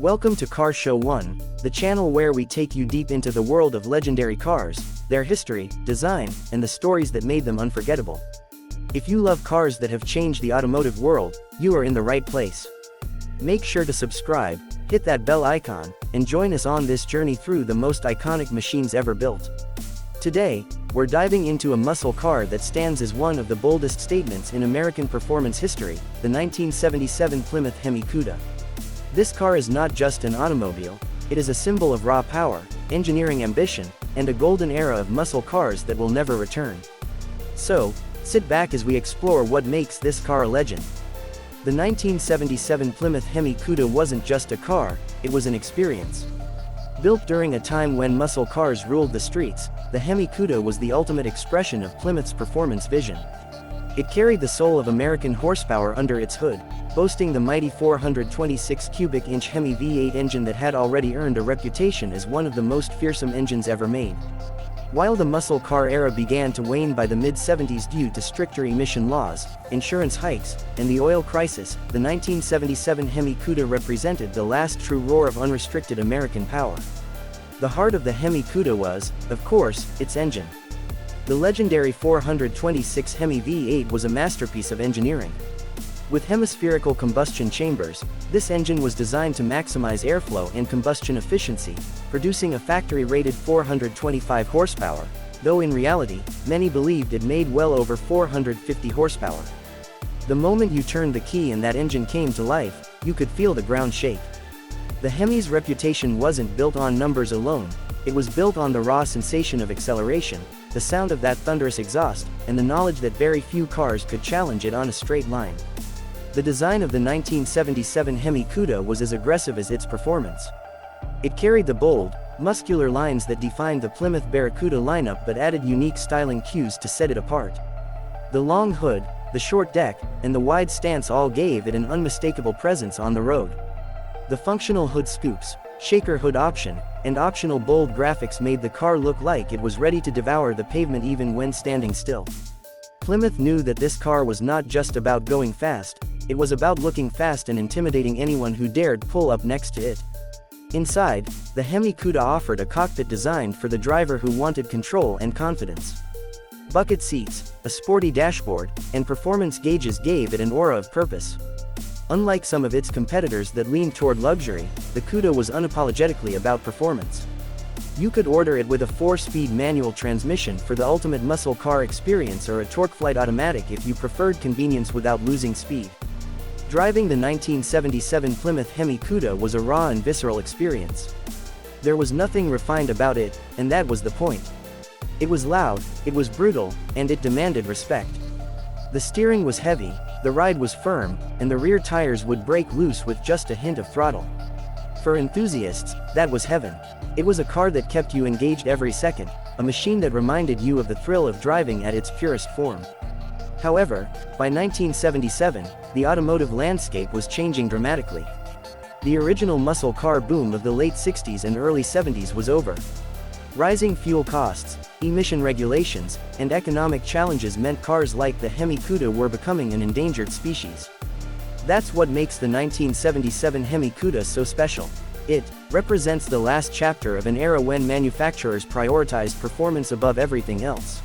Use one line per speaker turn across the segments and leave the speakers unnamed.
Welcome to Car Show 1, the channel where we take you deep into the world of legendary cars, their history, design, and the stories that made them unforgettable. If you love cars that have changed the automotive world, you are in the right place. Make sure to subscribe, hit that bell icon, and join us on this journey through the most iconic machines ever built. Today, we're diving into a muscle car that stands as one of the boldest statements in American performance history, the 1977 Plymouth Hemi Cuda. This car is not just an automobile, it is a symbol of raw power, engineering ambition, and a golden era of muscle cars that will never return. So, sit back as we explore what makes this car a legend. The 1977 Plymouth Hemi Cuda wasn't just a car, it was an experience. Built during a time when muscle cars ruled the streets, the Hemi Cuda was the ultimate expression of Plymouth's performance vision. It carried the soul of American horsepower under its hood, boasting the mighty 426 cubic inch HEMI V8 engine that had already earned a reputation as one of the most fearsome engines ever made. While the muscle car era began to wane by the mid-70s due to stricter emission laws, insurance hikes, and the oil crisis, the 1977 Hemi Cuda represented the last true roar of unrestricted American power. The heart of the Hemi Cuda was, of course, its engine. The legendary 426 HEMI V8 was a masterpiece of engineering. With hemispherical combustion chambers, this engine was designed to maximize airflow and combustion efficiency, producing a factory-rated 425 horsepower, though in reality, many believed it made well over 450 horsepower. The moment you turned the key and that engine came to life, you could feel the ground shake. The Hemi's reputation wasn't built on numbers alone, it was built on the raw sensation of acceleration, the sound of that thunderous exhaust, and the knowledge that very few cars could challenge it on a straight line. The design of the 1977 Hemi Cuda was as aggressive as its performance. It carried the bold, muscular lines that defined the Plymouth Barracuda lineup but added unique styling cues to set it apart. The long hood, the short deck, and the wide stance all gave it an unmistakable presence on the road. The functional hood scoops, shaker hood option, and optional bold graphics made the car look like it was ready to devour the pavement even when standing still. Plymouth knew that this car was not just about going fast, it was about looking fast and intimidating anyone who dared pull up next to it. Inside, the Hemi Cuda offered a cockpit designed for the driver who wanted control and confidence. Bucket seats, a sporty dashboard, and performance gauges gave it an aura of purpose. Unlike some of its competitors that leaned toward luxury, the Cuda was unapologetically about performance. You could order it with a 4-speed manual transmission for the ultimate muscle car experience or a TorqueFlite automatic if you preferred convenience without losing speed. Driving the 1977 Plymouth Hemi Cuda was a raw and visceral experience. There was nothing refined about it, and that was the point. It was loud, it was brutal, and it demanded respect. The steering was heavy, the ride was firm, and the rear tires would break loose with just a hint of throttle. For enthusiasts, that was heaven. It was a car that kept you engaged every second, a machine that reminded you of the thrill of driving at its purest form. However, by 1977, the automotive landscape was changing dramatically. The original muscle car boom of the late 60s and early 70s was over. Rising fuel costs, emission regulations, and economic challenges meant cars like the Hemi Cuda were becoming an endangered species. That's what makes the 1977 Hemi Cuda so special. It represents the last chapter of an era when manufacturers prioritized performance above everything else.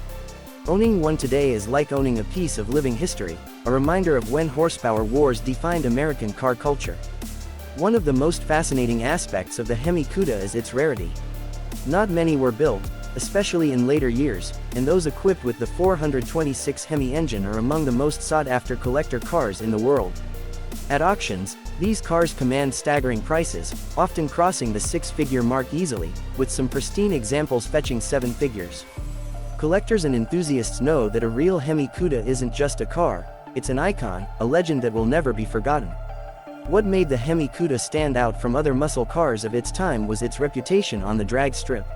Owning one today is like owning a piece of living history, a reminder of when horsepower wars defined American car culture. One of the most fascinating aspects of the Hemi Cuda is its rarity. Not many were built, especially in later years, and those equipped with the 426 Hemi engine are among the most sought-after collector cars in the world. At auctions, these cars command staggering prices, often crossing the six-figure mark easily, with some pristine examples fetching seven figures. Collectors and enthusiasts know that a real Hemi Cuda isn't just a car, it's an icon, a legend that will never be forgotten. What made the Hemi Cuda stand out from other muscle cars of its time was its reputation on the drag strip.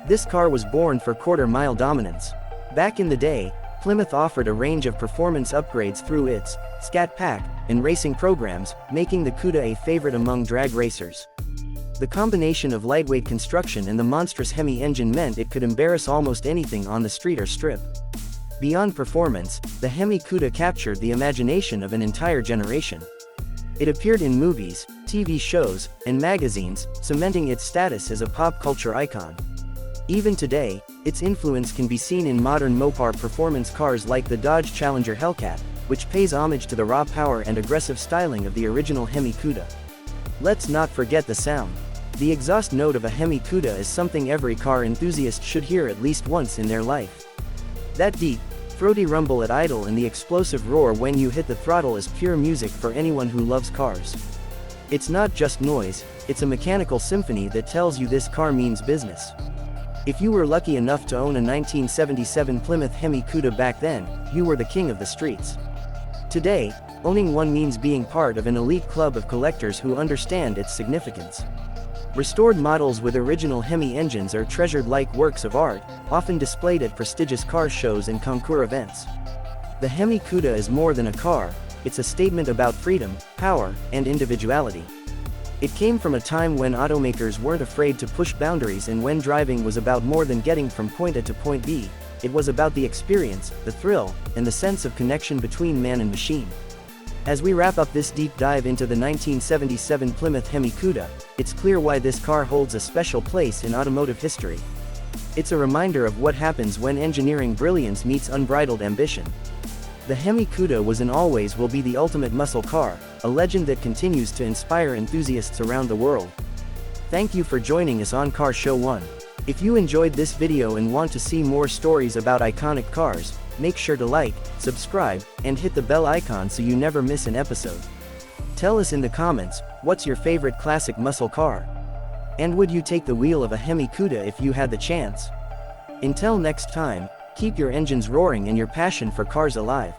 This car was born for quarter-mile dominance. Back in the day, Plymouth offered a range of performance upgrades through its Scat Pack and racing programs, making the Cuda a favorite among drag racers. The combination of lightweight construction and the monstrous Hemi engine meant it could embarrass almost anything on the street or strip. Beyond performance, the Hemi Cuda captured the imagination of an entire generation. It appeared in movies, TV shows, and magazines, cementing its status as a pop culture icon. Even today, its influence can be seen in modern Mopar performance cars like the Dodge Challenger Hellcat, which pays homage to the raw power and aggressive styling of the original Hemi Cuda. Let's not forget the sound. The exhaust note of a Hemi Cuda is something every car enthusiast should hear at least once in their life. That deep, throaty rumble at idle and the explosive roar when you hit the throttle is pure music for anyone who loves cars. It's not just noise, it's a mechanical symphony that tells you this car means business. If you were lucky enough to own a 1977 Plymouth Hemi Cuda back then, you were the king of the streets. Today, owning one means being part of an elite club of collectors who understand its significance. Restored models with original Hemi engines are treasured like works of art, often displayed at prestigious car shows and concours events. The Hemi Cuda is more than a car, it's a statement about freedom, power, and individuality. It came from a time when automakers weren't afraid to push boundaries and when driving was about more than getting from point A to point B, it was about the experience, the thrill, and the sense of connection between man and machine. As we wrap up this deep dive into the 1977 Plymouth Hemi Cuda, it's clear why this car holds a special place in automotive history. It's a reminder of what happens when engineering brilliance meets unbridled ambition. The Hemi Cuda was and always will be the ultimate muscle car, a legend that continues to inspire enthusiasts around the world. Thank you for joining us on Car Show 1. If you enjoyed this video and want to see more stories about iconic cars, make sure to like, subscribe, and hit the bell icon so you never miss an episode. Tell us in the comments, what's your favorite classic muscle car? And would you take the wheel of a Hemi Cuda if you had the chance? Until next time, keep your engines roaring and your passion for cars alive.